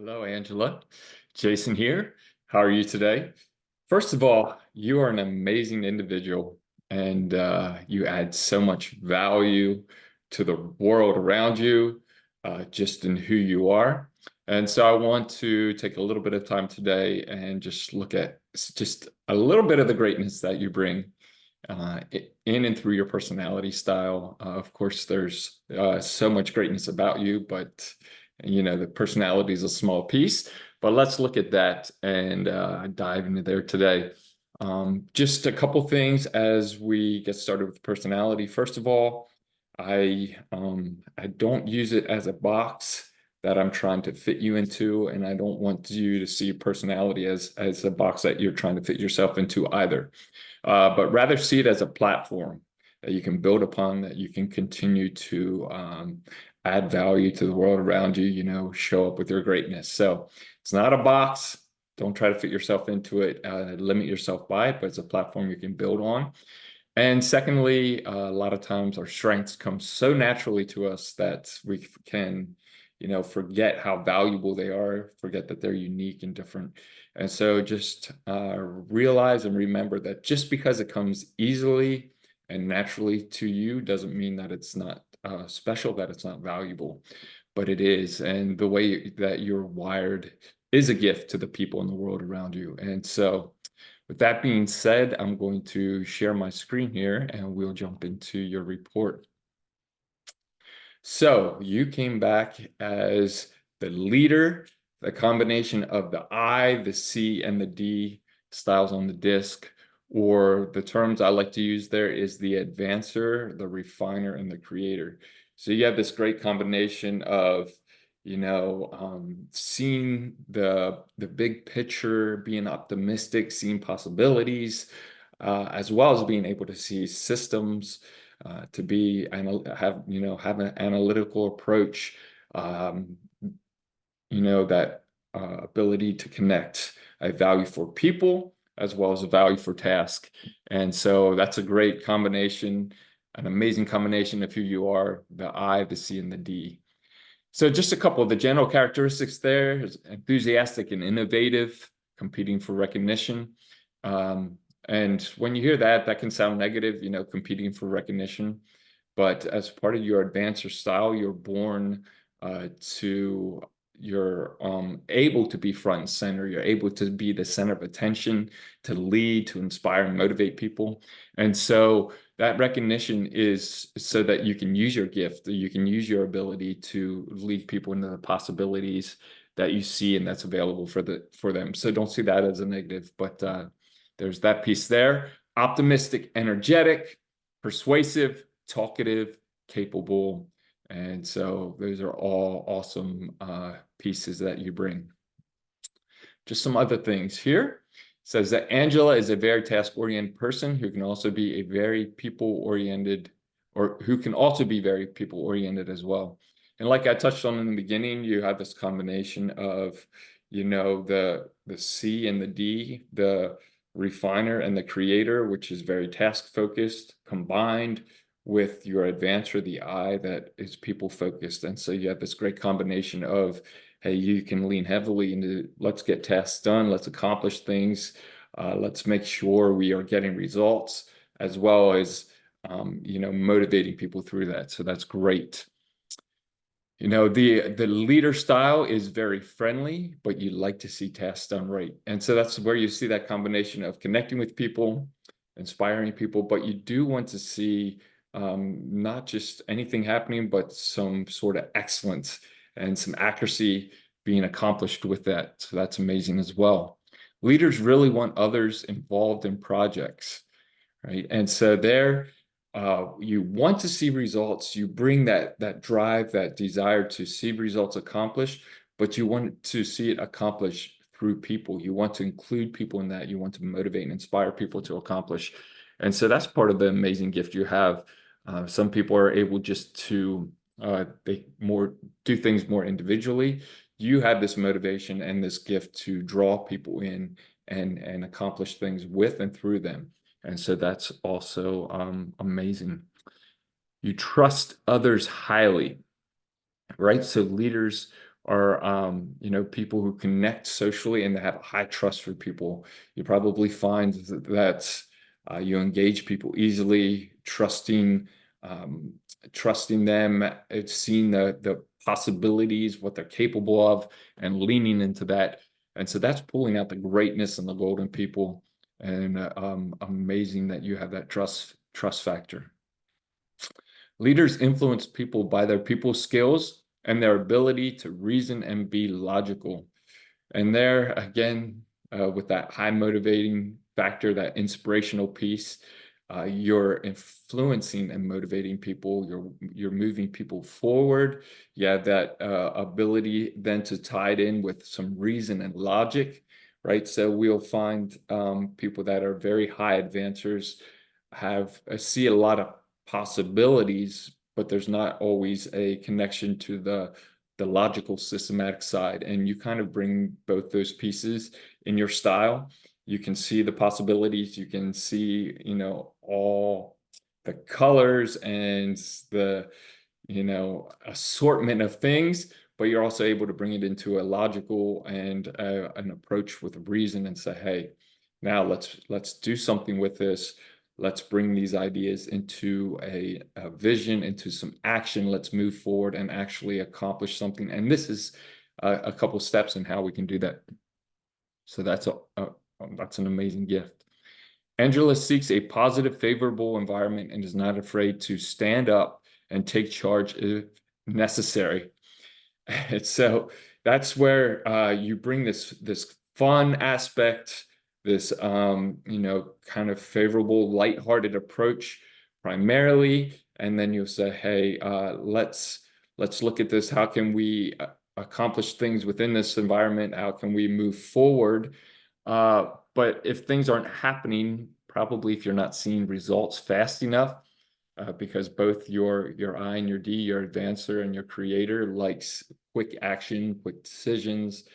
Hello, Angela. Jason here. How are you today? First of all, you are an amazing individual and you add so much value to the world around you, just in who you are. And so I want to take a little bit of time today and just look at just a little bit of the greatness that you bring in and through your personality style. Of course, there's so much greatness about you, but the personality is a small piece. But let's look at that and dive into there today. Just a couple things as we get started with personality. First of all, I don't use it as a box that I'm trying to fit you into, and I don't want you to see personality as a box that you're trying to fit yourself into either. But rather see it as a platform that you can build upon, that you can continue to add value to the world around you, show up with your greatness. So it's not a box. Don't try to fit yourself into it, limit yourself by it, but it's a platform you can build on. And secondly, a lot of times our strengths come so naturally to us that we can, forget how valuable they are, forget that they're unique and different. And so just realize and remember that just because it comes easily and naturally to you doesn't mean that it's not special, that it's not valuable, but it is. And the way that you're wired is a gift to the people in the world around you. And so with that being said, I'm going to share my screen here and we'll jump into your report. So you came back as the leader, the combination of the I, the C, and the D styles on the disc, or the terms I like to use there is the advancer, the refiner, and the creator. So you have this great combination of seeing the big picture, being optimistic, seeing possibilities, as well as being able to see systems, to be have an analytical approach, um, that ability to connect a value for people as well as a value for task. And so that's a great combination, an amazing combination of who you are, the I, the C, and the D. So just a couple of the general characteristics there is enthusiastic and innovative, competing for recognition. And when you hear that, that can sound negative, competing for recognition. But as part of your advancer style, you're born to, you're able to be front and center. You're able to be the center of attention, to lead, to inspire and motivate people. And so that recognition is so that you can use your gift, you can use your ability to lead people into the possibilities that you see and that's available for them. So don't see that as a negative, but there's that piece there. Optimistic, energetic, persuasive, talkative, capable. And so those are all awesome pieces that you bring. Just some other things here. Says that Angela is a very task-oriented person who can also be a very people-oriented, or who can also be very people-oriented as well. And like I touched on in the beginning, you have this combination of, the C and the D, the refiner and the creator, which is very task-focused, combined with your advancer, the I, that is people-focused. And so you have this great combination of, hey, you can lean heavily into let's get tasks done, let's accomplish things, let's make sure we are getting results, as well as motivating people through that. So that's great. The leader style is very friendly, but you like to see tasks done right. And so that's where you see that combination of connecting with people, inspiring people, but you do want to see not just anything happening, but some sort of excellence and some accuracy being accomplished with that. So that's amazing as well. Leaders really want others involved in projects, right? And so there, you want to see results. You bring that drive, that desire to see results accomplished, but you want to see it accomplished through people. You want to include people in that. You want to motivate and inspire people to accomplish. And so that's part of the amazing gift you have. Some people are able just to they more do things more individually. You have this motivation and this gift to draw people in and accomplish things with and through them. And so that's also amazing. You trust others highly, right? So leaders are people who connect socially and they have a high trust for people. You probably find that you engage people easily, um, trusting them, seeing the possibilities, what they're capable of, and leaning into that. And so that's pulling out the greatness and the golden people. And amazing that you have that trust factor. Leaders influence people by their people skills and their ability to reason and be logical. And there again, with that high motivating factor, that inspirational piece, you're influencing and motivating people. You're moving people forward. You have that ability then to tie it in with some reason and logic, right? So we'll find people that are very high advancers have see a lot of possibilities, but there's not always a connection to the logical systematic side. And you kind of bring both those pieces in your style. You can see the possibilities, you can see, all the colors and the, assortment of things, but you're also able to bring it into a logical and an approach with reason and say, hey, now let's do something with this. Let's bring these ideas into a vision, into some action. Let's move forward and actually accomplish something. And this is a couple steps in how we can do that. So that's an amazing gift. Angela seeks a positive, favorable environment and is not afraid to stand up and take charge if necessary. And so that's where you bring this fun aspect, this kind of favorable, lighthearted approach primarily, and then you'll say, hey, let's look at this. How can we accomplish things within this environment? How can we move forward? But if things aren't happening, probably if you're not seeing results fast enough, because both your I and your D, your advancer and your creator, likes quick action, quick decisions,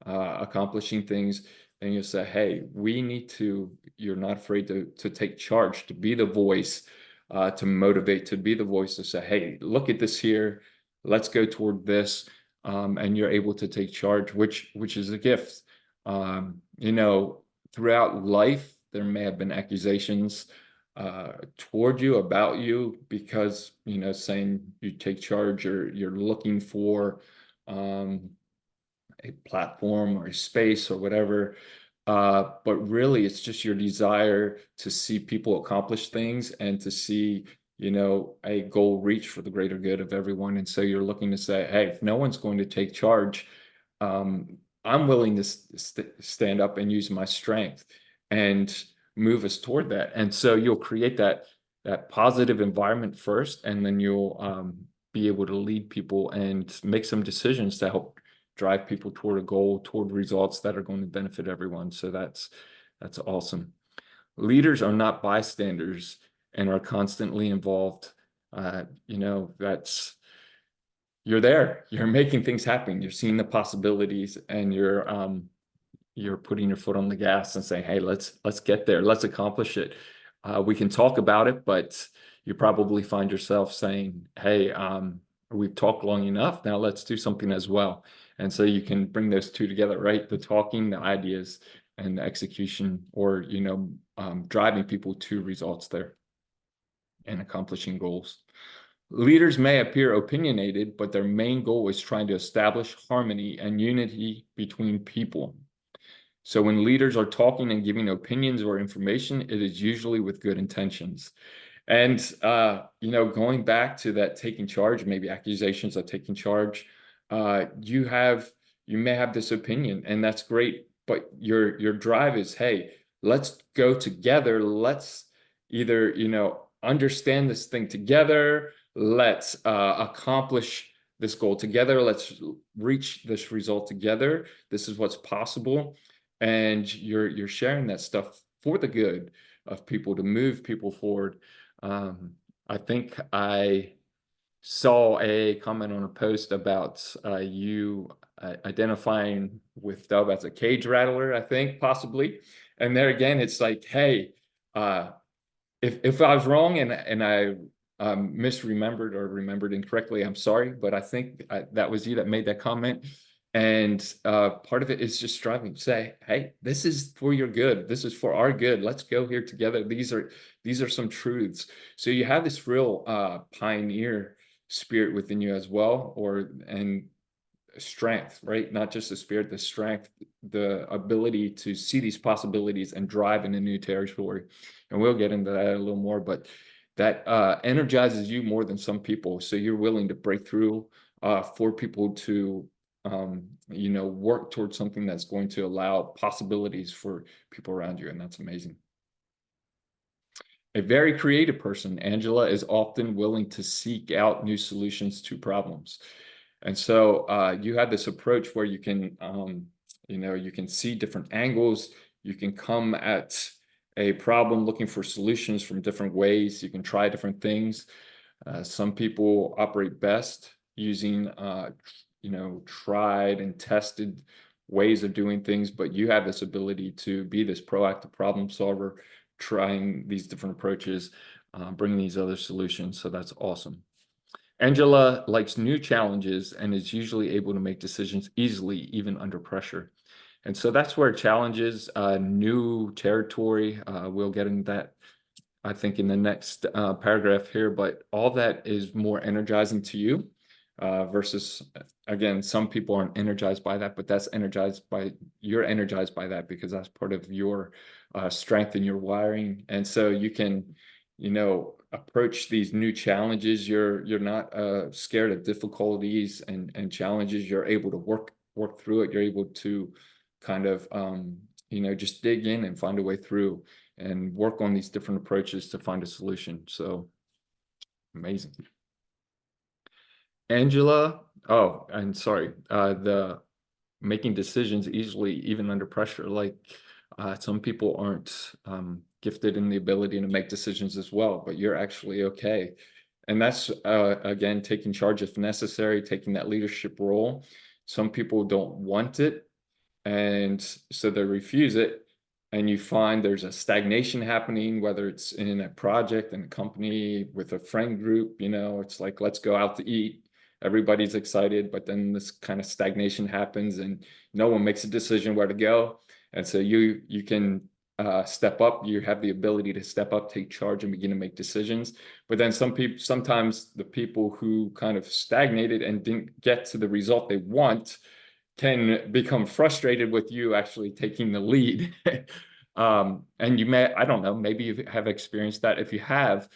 accomplishing things, then you'll say, hey, you're not afraid to take charge, to be the voice, to motivate, to be the voice to say, hey, look at this here, let's go toward this. And you're able to take charge, which is a gift. Throughout life, there may have been accusations toward you, about you, because saying you take charge, or you're looking for a platform or a space or whatever, but really it's just your desire to see people accomplish things and to see a goal reach for the greater good of everyone. And so you're looking to say, hey, if no one's going to take charge, I'm willing to stand up and use my strength and move us toward that. And so you'll create that positive environment first, and then you'll be able to lead people and make some decisions to help drive people toward a goal, toward results that are going to benefit everyone. So that's awesome. Leaders are not bystanders and are constantly involved. You're there, you're making things happen, you're seeing the possibilities, and you're putting your foot on the gas and saying, hey, let's get there, let's accomplish it. We can talk about it, but you probably find yourself saying, hey, we've talked long enough, now let's do something as well. And so you can bring those two together, right? The talking, the ideas, and the execution, or driving people to results there and accomplishing goals. Leaders may appear opinionated, but their main goal is trying to establish harmony and unity between people. So when leaders are talking and giving opinions or information, it is usually with good intentions. And going back to that taking charge, maybe accusations of taking charge, you may have this opinion, and that's great, but your drive is, hey, let's go together, let's either understand this thing together, let's accomplish this goal together, let's reach this result together, this is what's possible. And you're sharing that stuff for the good of people, to move people forward. I think I saw a comment on a post about you identifying with Dove as a cage rattler, I think, possibly. And there again, it's like, hey, if I was wrong and I misremembered or remembered incorrectly, I'm sorry, but I think that was you that made that comment. And part of it is just striving to say, hey, this is for your good. This is for our good. Let's go here together. These are some truths. So you have this real pioneer spirit within you as well, and strength, right? Not just the spirit, the strength, the ability to see these possibilities and drive into new territory. And we'll get into that a little more, but that energizes you more than some people. So you're willing to break through for people to, work towards something that's going to allow possibilities for people around you. And that's amazing. A very creative person, Angela is often willing to seek out new solutions to problems. And so you have this approach where you can, you can see different angles. You can come at a problem looking for solutions from different ways. You can try different things. Some people operate best using, tried and tested ways of doing things, but you have this ability to be this proactive problem solver, trying these different approaches, bringing these other solutions. So that's awesome. Angela likes new challenges and is usually able to make decisions easily, even under pressure. And so that's where challenges, new territory, we'll get into that, I think, in the next paragraph here, but all that is more energizing to you versus, again, some people aren't energized by that, but you're energized by that because that's part of your strength and your wiring. And so you can, approach these new challenges. You're not scared of difficulties and challenges. You're able to work through it. You're able to kind of, just dig in and find a way through and work on these different approaches to find a solution. So amazing. Angela, oh, I'm sorry, the making decisions easily, even under pressure. Like some people aren't gifted in the ability to make decisions as well, but you're actually okay. And that's, again, taking charge if necessary, taking that leadership role. Some people don't want it, and so they refuse it. And you find there's a stagnation happening, whether it's in a project, in a company, with a friend group. It's like, let's go out to eat. Everybody's excited, but then this kind of stagnation happens and no one makes a decision where to go. And so you can step up. You have the ability to step up, take charge, and begin to make decisions. But then sometimes the people who kind of stagnated and didn't get to the result they want can become frustrated with you actually taking the lead. And you may, I don't know, maybe you have experienced that. If you have,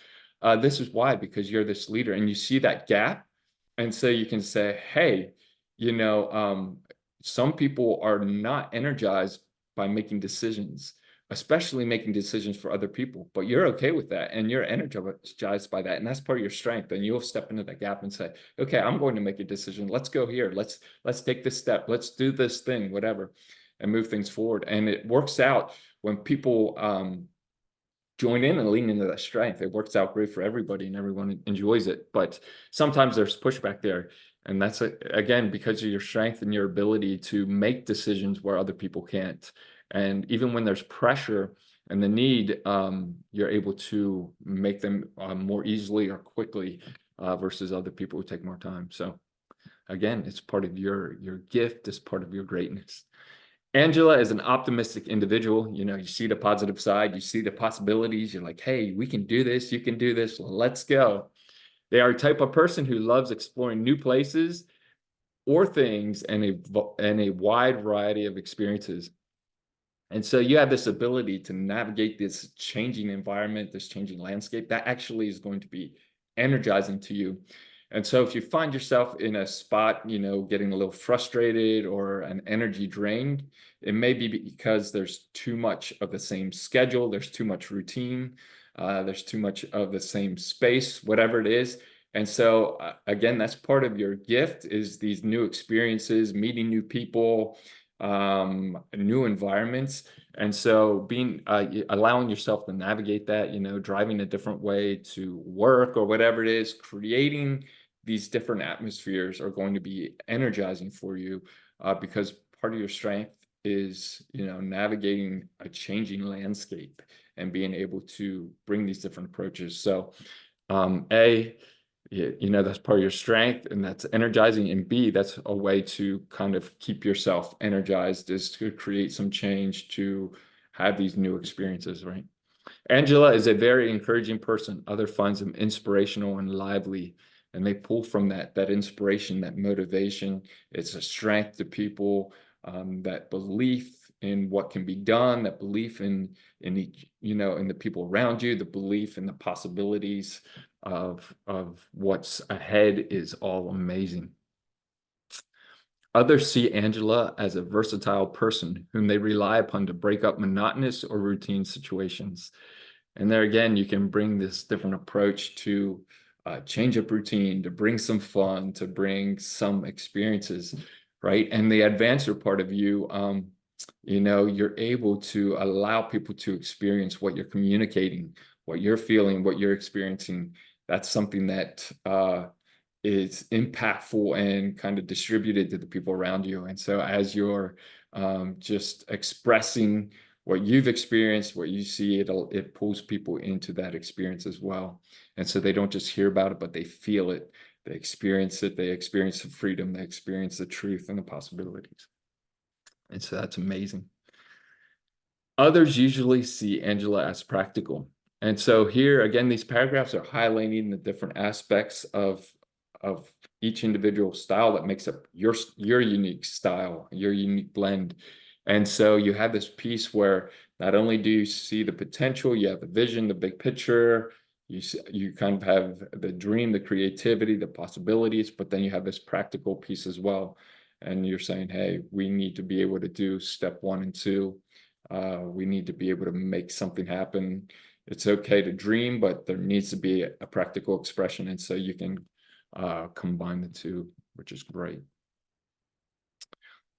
this is why, because you're this leader and you see that gap. And so you can say, hey, some people are not energized by making decisions, especially making decisions for other people, but you're okay with that and you're energized by that. And that's part of your strength. And you'll step into that gap and say, okay, I'm going to make a decision. Let's go here. Let's take this step. Let's do this thing, whatever, and move things forward. And it works out when people join in and lean into that strength. It works out great for everybody and everyone enjoys it. But sometimes there's pushback there. And that's, again, because of your strength and your ability to make decisions where other people can't. And even when there's pressure and the need, you're able to make them more easily or quickly versus other people who take more time. So again, it's part of your gift, it's part of your greatness. Angela is an optimistic individual. You see the positive side, you see the possibilities. You're like, hey, we can do this. You can do this. Let's go. They are a type of person who loves exploring new places or things and a wide variety of experiences. And so you have this ability to navigate this changing environment, this changing landscape that actually is going to be energizing to you. And so if you find yourself in a spot, getting a little frustrated or an energy drained, it may be because there's too much of the same schedule, there's too much routine, there's too much of the same space, whatever it is. And so again, that's part of your gift, is these new experiences, meeting new people, new environments. And so being allowing yourself to navigate that, driving a different way to work or whatever it is, creating these different atmospheres are going to be energizing for you because part of your strength is, navigating a changing landscape and being able to bring these different approaches. So A, that's part of your strength and that's energizing. And B, that's a way to kind of keep yourself energized, is to create some change, to have these new experiences, right? Angela is a very encouraging person. Other finds them inspirational and lively, and they pull from that inspiration, that motivation. It's a strength to people, that belief in what can be done, that belief in in the people around you, the belief in the possibilities of what's ahead is all amazing. Others see Angela as a versatile person whom they rely upon to break up monotonous or routine situations. And there again, you can bring this different approach to change up routine, to bring some fun, to bring some experiences, right? And the advancer part of you, you're able to allow people to experience what you're communicating, what you're feeling, what you're experiencing. That's something that is impactful and kind of distributed to the people around you. And so as you're just expressing what you've experienced, what you see, it pulls people into that experience as well. And so they don't just hear about it, but they feel it, they experience it, they experience the freedom, they experience the truth and the possibilities. And so that's amazing. Others usually see Angela as practical. And so here again, these paragraphs are highlighting the different aspects of each individual style that makes up your unique style, your unique blend. And so you have this piece where not only do you see the potential, you have the vision, the big picture, you kind of have the dream, the creativity, the possibilities, but then you have this practical piece as well. And you're saying, hey, we need to be able to do step 1 and 2. We need to be able to make something happen. It's okay to dream, but there needs to be a practical expression. And so you can combine the two, which is great.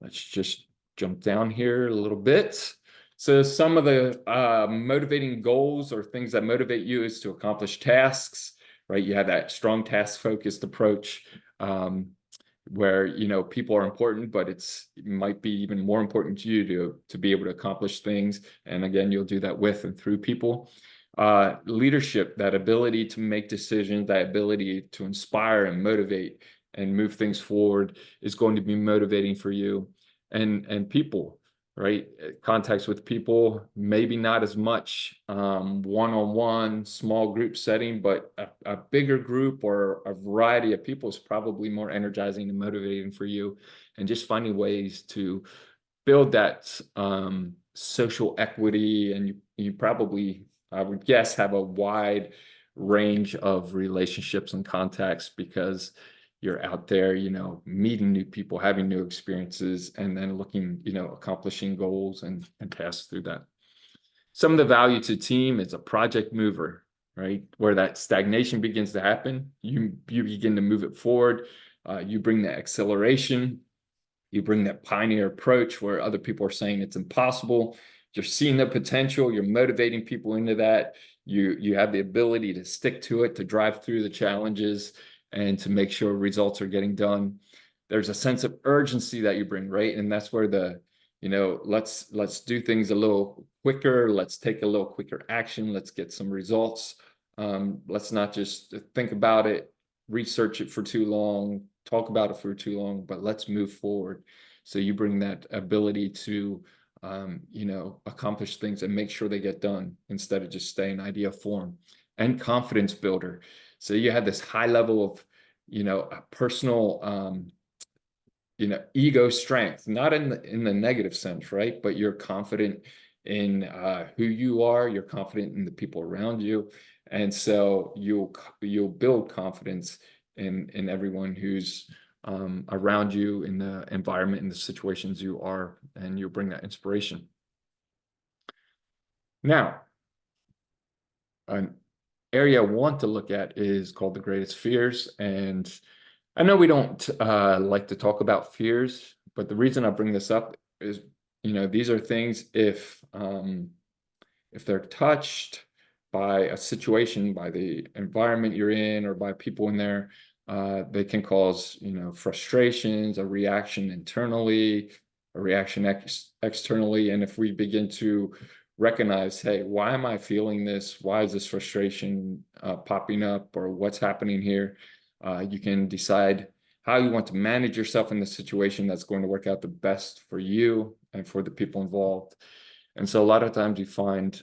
Let's just jump down here a little bit. So some of the motivating goals or things that motivate you is to accomplish tasks, right? You have that strong task-focused approach, where people are important, but it might be even more important to you to be able to accomplish things. And again, you'll do that with and through people. Leadership, that ability to make decisions, that ability to inspire and motivate and move things forward is going to be motivating for you. And people, right? Contacts with people, maybe not as much one-on-one, small group setting, but a bigger group or a variety of people is probably more energizing and motivating for you. And just finding ways to build that social equity, and you probably, I would guess, have a wide range of relationships and contacts because you're out there, meeting new people, having new experiences, and then looking, accomplishing goals and tasks through that. Some of the value to team is a project mover, right? Where that stagnation begins to happen, you begin to move it forward. You bring the acceleration. You bring that pioneer approach where other people are saying it's impossible. You're seeing the potential. You're motivating people into that. You have the ability to stick to it, to drive through the challenges, and to make sure results are getting done. There's a sense of urgency that you bring, right? And that's where let's do things a little quicker. Let's take a little quicker action. Let's get some results. Let's not just think about it, research it for too long, talk about it for too long, but let's move forward. So you bring that ability to, accomplish things and make sure they get done instead of just staying idea form. And confidence builder. So you have this high level of, a personal, ego strength, not in the negative sense, right? But you're confident in who you are. You're confident in the people around you, and so you'll build confidence in everyone who's around you, in the environment, in the situations you are, and you'll bring that inspiration. Now, an area I want to look at is called the greatest fears. And I know we don't like to talk about fears, but the reason I bring this up is, these are things, if they're touched by a situation, by the environment you're in, or by people in there, they can cause, frustrations, a reaction internally, a reaction externally. And if we begin to recognize, hey, why am I feeling this? Why is this frustration popping up, or what's happening here? You can decide how you want to manage yourself in the situation that's going to work out the best for you and for the people involved. And so a lot of times you find,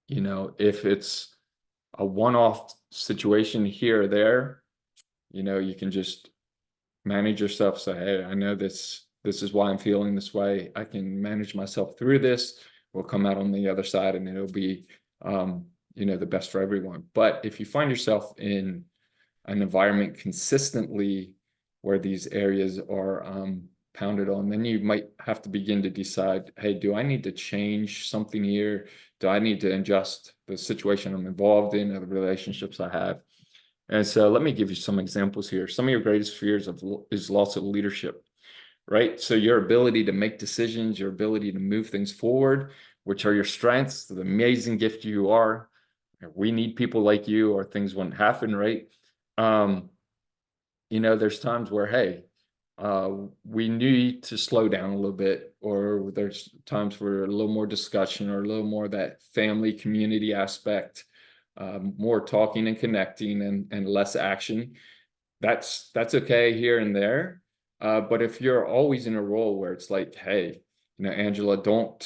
if it's a one-off situation here or there, you can just manage yourself. Say, hey, I know this is why I'm feeling this way. I can manage myself through this. We'll come out on the other side and it'll be, the best for everyone. But if you find yourself in an environment consistently where these areas are pounded on, then you might have to begin to decide, hey, do I need to change something here? Do I need to adjust the situation I'm involved in, or the relationships I have? And so let me give you some examples here. Some of your greatest fears is loss of leadership, right? So your ability to make decisions, your ability to move things forward, which are your strengths, the amazing gift you are. We need people like you, or things wouldn't happen, right? There's times where, hey, we need to slow down a little bit, or there's times for a little more discussion, or a little more of that family community aspect, more talking and connecting, and less action. That's okay here and there. But if you're always in a role where it's like, hey, Angela, don't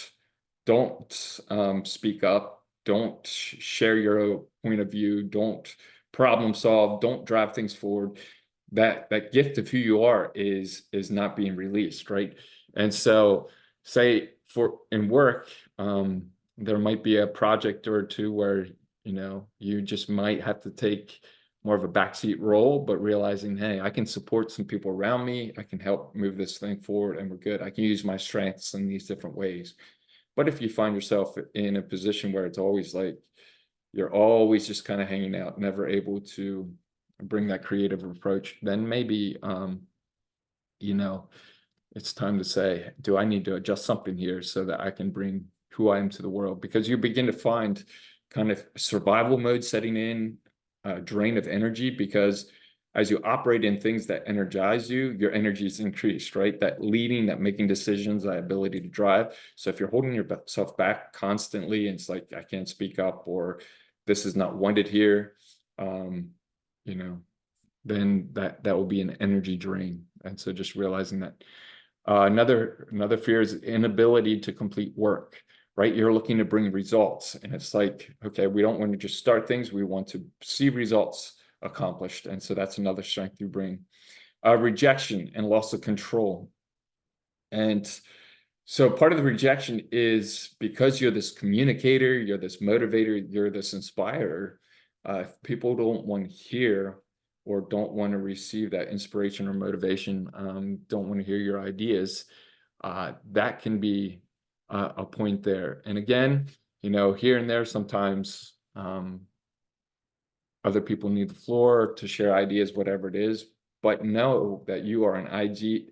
speak up, don't share your point of view, don't problem solve, don't drive things forward, that gift of who you are is not being released, right? And so, say for in work, there might be a project or two where you just might have to take more of a backseat role, but realizing, hey, I can support some people around me, I can help move this thing forward, and we're good. I can use my strengths in these different ways. But if you find yourself in a position where it's always like you're always just kind of hanging out, never able to bring that creative approach, then maybe it's time to say, do I need to adjust something here so that I can bring who I am to the world? Because you begin to find kind of survival mode setting in, drain of energy, because as you operate in things that energize you, your energy is increased, right? That leading, that making decisions, that ability to drive. So if you're holding yourself back constantly, and it's like, I can't speak up, or this is not wanted here, then that will be an energy drain. And so just realizing that. Another fear is inability to complete work, right? You're looking to bring results, and it's like, okay, we don't want to just start things, we want to see results accomplished. And so that's another strength you bring. Rejection and loss of control. And so part of the rejection is because you're this communicator, you're this motivator, you're this inspirer. If people don't want to hear, or don't want to receive that inspiration or motivation, don't want to hear your ideas, that can be a point there. And again, here and there, sometimes other people need the floor to share ideas, whatever it is. But know that you are an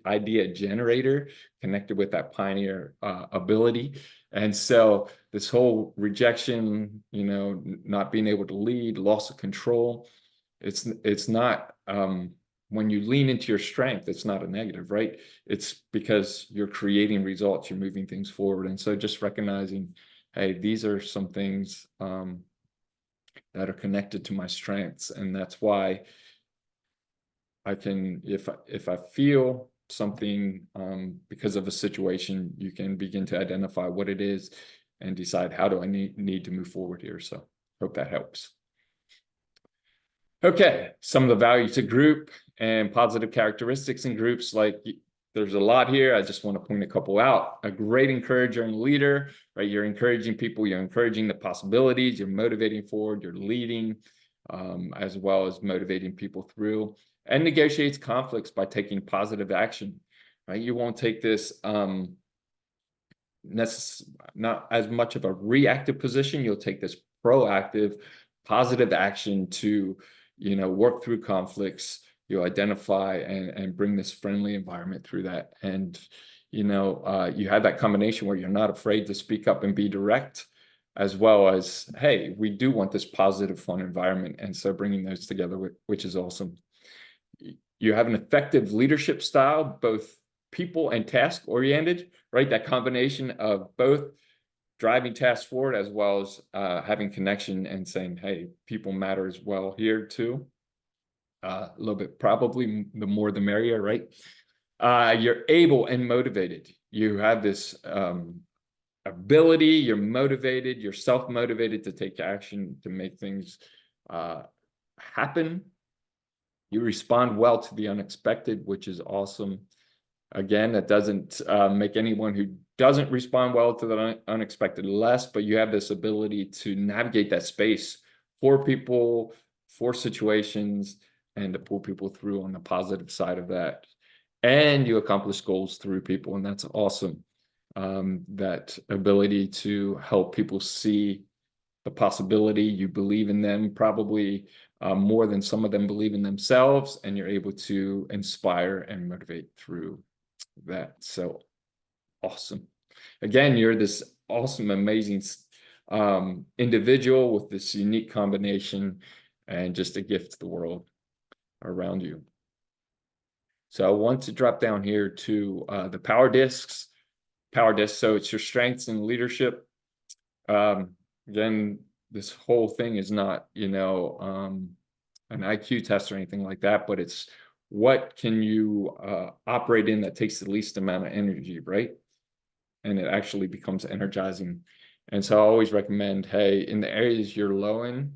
idea generator connected with that pioneer ability. And so this whole rejection, not being able to lead, loss of control, it's not, when you lean into your strength, it's not a negative, right? It's because you're creating results, you're moving things forward. And so just recognizing, hey, these are some things that are connected to my strengths. And that's why I can, if I feel something because of a situation, you can begin to identify what it is and decide, how do I need to move forward here? So hope that helps. Okay, some of the values to group and positive characteristics in groups. Like, there's a lot here. I just want to point a couple out. A great encourager and leader, right? You're encouraging people, you're encouraging the possibilities, you're motivating forward, you're leading, as well as motivating people through. And negotiates conflicts by taking positive action, right? You won't take this not as much of a reactive position. You'll take this proactive, positive action to work through conflicts. You identify and bring this friendly environment through that. And you have that combination where you're not afraid to speak up and be direct, as well as, hey, we do want this positive, fun environment. And so bringing those together, which is awesome. You have an effective leadership style, both people and task oriented, right? That combination of both driving tasks forward, as well as having connection and saying, hey, people matter as well here too. A little bit, probably the more the merrier, right? You're able and motivated. You have this ability, you're motivated, you're self-motivated to take action, to make things happen. You respond well to the unexpected, which is awesome. Again, that doesn't make anyone who doesn't respond well to the unexpected less, but you have this ability to navigate that space for people, for situations, and to pull people through on the positive side of that. And you accomplish goals through people, and that's awesome. That ability to help people see the possibility, you believe in them probably more than some of them believe in themselves, and you're able to inspire and motivate through that. So awesome. Again, you're this awesome, amazing individual with this unique combination, and just a gift to the world around you. So I want to drop down here to the power discs. Power disc, so it's your strengths and leadership. Again, this whole thing is not, an IQ test or anything like that, but it's what can you operate in that takes the least amount of energy, right? And it actually becomes energizing. And so I always recommend, hey, in the areas you're low in,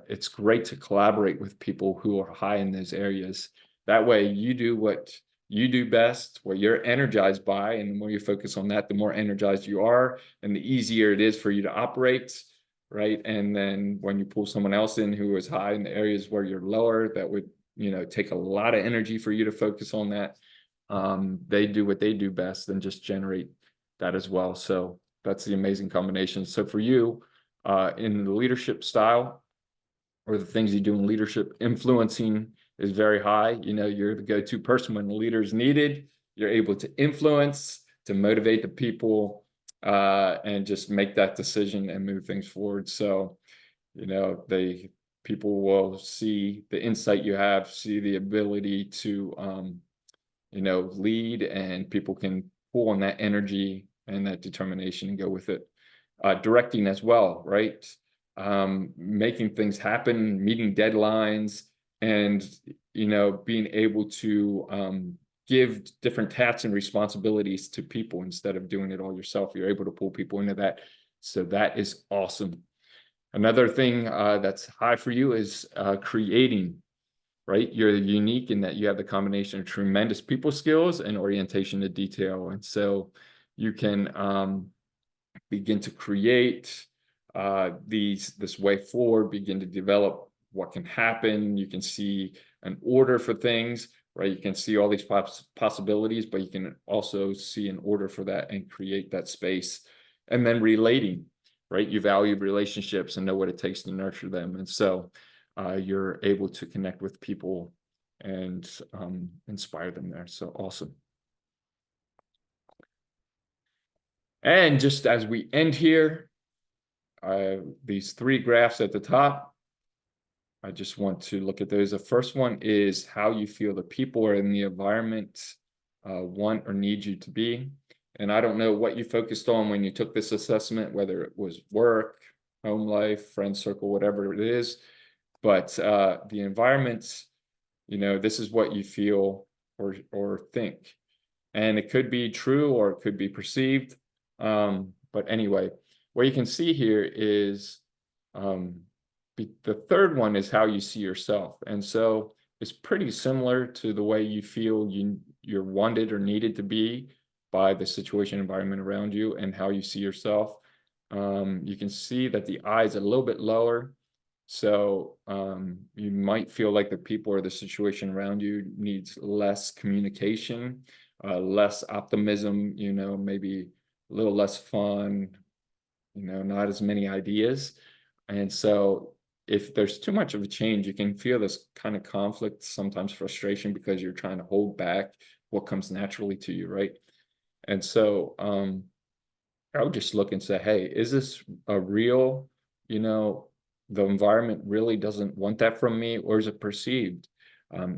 it's great to collaborate with people who are high in those areas. That way you do what you do best, what you're energized by, and the more you focus on that, the more energized you are, and the easier it is for you to operate, right? And then when you pull someone else in who is high in the areas where you're lower, that would, take a lot of energy for you to focus on that. They do what they do best and just generate that as well. So that's the amazing combination. So for you, in the leadership style, or the things you do in leadership, influencing is very high. You're the go-to person when the leader is needed. You're able to influence, to motivate the people, and just make that decision and move things forward. So, people will see the insight you have, see the ability to, lead, and people can pull on that energy and that determination and go with it. Directing as well, right? Making things happen, meeting deadlines, and being able to give different tasks and responsibilities to people instead of doing it all yourself. You're able to pull people into that. So that is awesome. Another thing that's high for you is creating, right? You're unique in that you have the combination of tremendous people skills and orientation to detail. And so you can begin to create this way forward, begin to develop what can happen. You can see an order for things, right? You can see all these possibilities, but you can also see an order for that and create that space. And then relating, right? You value relationships and know what it takes to nurture them. And so you're able to connect with people and inspire them there. So awesome. And just as we end here, these three graphs at the top, I just want to look at those. The first one is how you feel the people or in the environment want or need you to be. And I don't know what you focused on when you took this assessment, whether it was work, home life, friend circle, whatever it is. But the environment, this is what you feel or think. And it could be true or it could be perceived. But anyway, what you can see here is the third one is how you see yourself. And so it's pretty similar to the way you feel you're wanted or needed to be by the situation environment around you and how you see yourself. You can see that the I is a little bit lower. So you might feel like the people or the situation around you needs less communication, less optimism, maybe a little less fun, not as many ideas. And so if there's too much of a change, you can feel this kind of conflict, sometimes frustration, because you're trying to hold back what comes naturally to you, right? And so I would just look and say, hey, is this a real, the environment really doesn't want that from me, or is it perceived?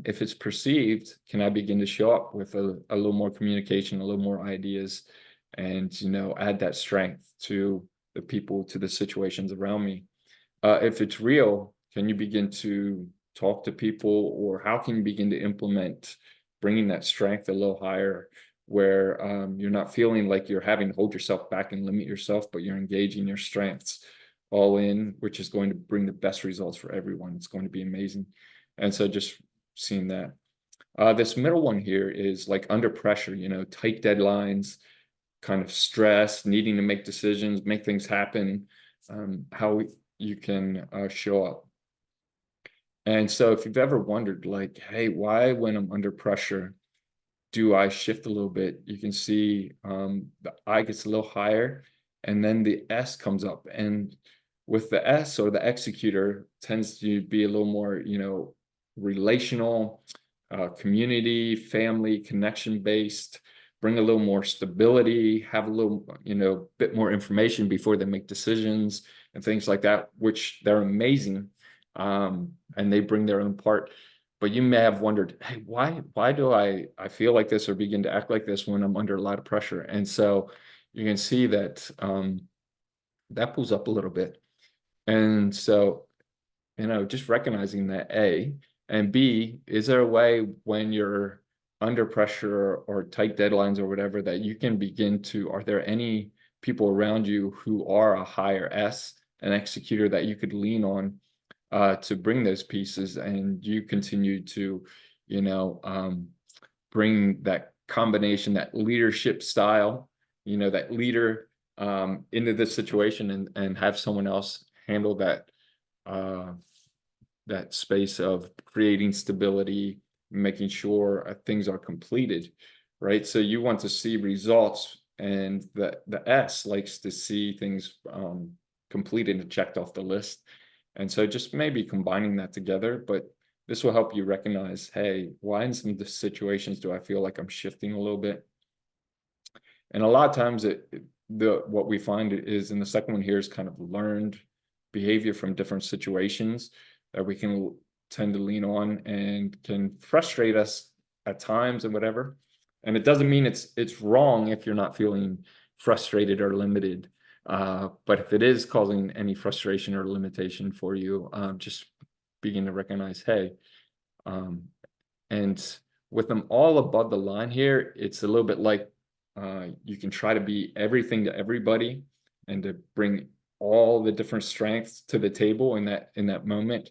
If it's perceived, can I begin to show up with a little more communication, a little more ideas? and, add that strength to the people, to the situations around me. If it's real, can you begin to talk to people, or how can you begin to implement bringing that strength a little higher, where you're not feeling like you're having to hold yourself back and limit yourself, but you're engaging your strengths all in, which is going to bring the best results for everyone. It's going to be amazing. And so just seeing that. This middle one here is like under pressure, tight deadlines, kind of stress, needing to make decisions, make things happen, how you can show up. And so if you've ever wondered, like, hey, why when I'm under pressure do I shift a little bit? You can see the I gets a little higher, and then the S comes up. And with the S, or the executor, tends to be a little more, relational, community, family, connection based, bring a little more stability, have a little, bit more information before they make decisions and things like that, which they're amazing. And they bring their own part. But you may have wondered, hey, why do I feel like this or begin to act like this when I'm under a lot of pressure? And so you can see that that pulls up a little bit. And so, just recognizing that, A, and B, is there a way when you're under pressure or tight deadlines or whatever that you can begin to, are there any people around you who are a higher S, an executor, that you could lean on to bring those pieces, and you continue to, bring that combination, that leadership style, that leader into this situation, and have someone else handle uh, that space of creating stability, making sure things are completed, right? So you want to see results, and the S likes to see things completed and checked off the list. And so just maybe combining that together, but this will help you recognize, hey, why in some of the situations do I feel like I'm shifting a little bit? And a lot of times what we find is, in the second one here, is kind of learned behavior from different situations that we can tend to lean on, and can frustrate us at times and whatever. And it doesn't mean it's wrong if you're not feeling frustrated or limited. But if it is causing any frustration or limitation for you, just begin to recognize, hey, um, and with them all above the line here, it's a little bit like you can try to be everything to everybody, and to bring all the different strengths to the table in that moment.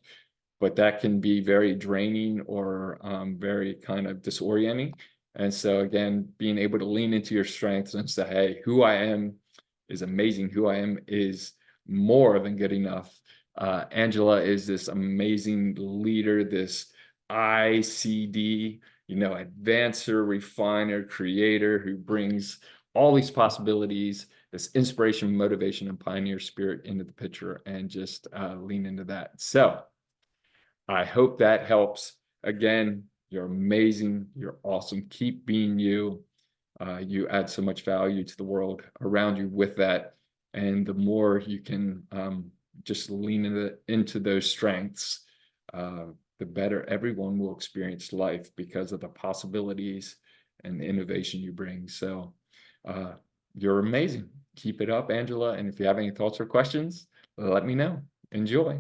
But that can be very draining, or very kind of disorienting. And so again, being able to lean into your strengths and say, hey, who I am is amazing. Who I am is more than good enough. Angela is this amazing leader, this ICD, advancer, refiner, creator, who brings all these possibilities, this inspiration, motivation, and pioneer spirit into the picture, and just lean into that. So I hope that helps. Again, you're amazing. You're awesome. Keep being you. You add so much value to the world around you with that. And the more you can just lean into those strengths, the better everyone will experience life, because of the possibilities and the innovation you bring. So you're amazing. Keep it up, Angela. And if you have any thoughts or questions, let me know. Enjoy.